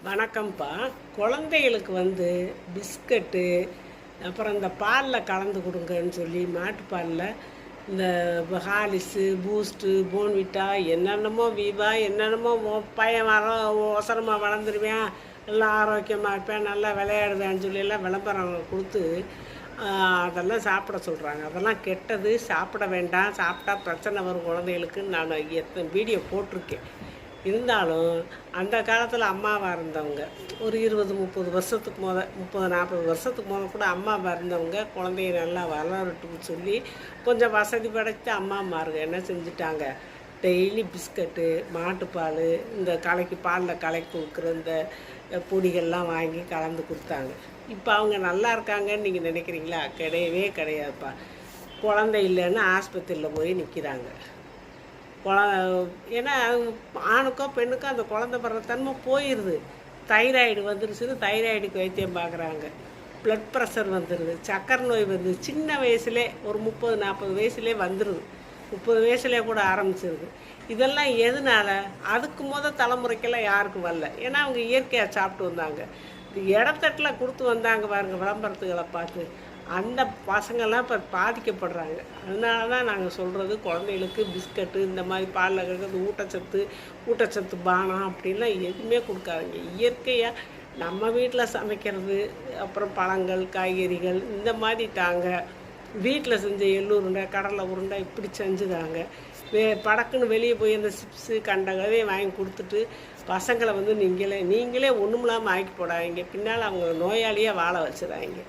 வணக்கம்ப்பா. குழந்தைகளுக்கு பிஸ்கட்டு, அப்புறம் இந்த பாலில் கலந்து கொடுங்கன்னு சொல்லி மாட்டுப்பாலில் இந்த ஹார்லிக்ஸு, பூஸ்ட்டு, போன்விட்டா என்னென்னமோ விவா என்னென்னமோ பையன் ஒசரமாக வளர்ந்துருவேன், எல்லாம் ஆரோக்கியமாக இருப்பேன், நல்லா விளையாடுவேன்னு சொல்லி எல்லாம் விளம்பரம் கொடுத்து அதெல்லாம் சாப்பிட சொல்கிறாங்க. அதெல்லாம் கெட்டது, சாப்பிட வேண்டாம், சாப்பிட்டா பிரச்சனை வரும் குழந்தைகளுக்குன்னு நான் எத்தனை வீடியோ போட்டிருக்கேன். இருந்தாலும் அந்த காலத்தில் அம்மாவாக இருந்தவங்க ஒரு 20-30 வருஷத்துக்கு 30-40 வருஷத்துக்கு கூட அம்மாவாக இருந்தவங்க குழந்தைய நல்லா வளரட்டும்னு சொல்லி கொஞ்சம் வசதி படைத்த அம்மாமாருங்க என்ன செஞ்சுட்டாங்க, டெய்லி பிஸ்கட்டு, மாட்டுப்பால், இந்த பாலில் கலக்கி கொடுக்குற இந்த பொடிகள்லாம் வாங்கி கலந்து கொடுத்தாங்க. இப்போ அவங்க நல்லா இருக்காங்கன்னு நீங்கள் நினைக்கிறீங்களா? கிடையவே கிடையாதுப்பா. குழந்தை இல்லைன்னு ஆஸ்பத்திரியில் போய் நிற்கிறாங்க. ஏன்னா ஆணுக்கோ பெண்ணுக்கோ அந்த குழந்தை பிறந்த தன்மை போயிடுது. தைராய்டு வந்துருச்சுன்னு தைராய்டுக்கு வைத்தியம் பார்க்குறாங்க. ப்ளட் ப்ரெஷர் வந்துடுது, சக்கரை நோய் வருது. சின்ன வயசுலே ஒரு 30-40 வயசுலே வந்துடுது, 30 வயசுலேயே கூட ஆரம்பிச்சிருது. இதெல்லாம் எதனால? அதுக்கு தலைமுறைக்கெல்லாம் யாருக்கும் வரல. ஏன்னா அவங்க இயற்கையாக சாப்பிட்டு வந்தாங்க. இடத்தட்டில் கொடுத்து வந்தாங்க பாருங்க விளம்பரத்துகளை பார்த்து. அந்த பசங்கள்லாம் இப்போ பாதிக்கப்படுறாங்க. அதனால தான் நாங்கள் சொல்கிறது, குழந்தைகளுக்கு பிஸ்கட்டு, இந்த மாதிரி பாலில் இருக்கிறது ஊட்டச்சத்து பானம் அப்படின்லாம் எதுவுமே கொடுக்காதுங்க. இயற்கையாக நம்ம வீட்டில் சமைக்கிறது, அப்புறம் பழங்கள், காய்கறிகள் இந்த மாதிரி தாங்க. வீட்டில் செஞ்ச எள்ளு உருண்டை, கடலை உருண்டை இப்படி செஞ்சுதாங்க. படக்குன்னு வெளியே போய் அந்த சிப்ஸு கண்டகவே வாங்கி கொடுத்துட்டு பசங்களை நீங்களே ஒன்றும் இல்லாமல் ஆக்கி போடாதீங்க. பின்னால் அவங்க நோயாளியாக வாழ வச்சுறாங்க.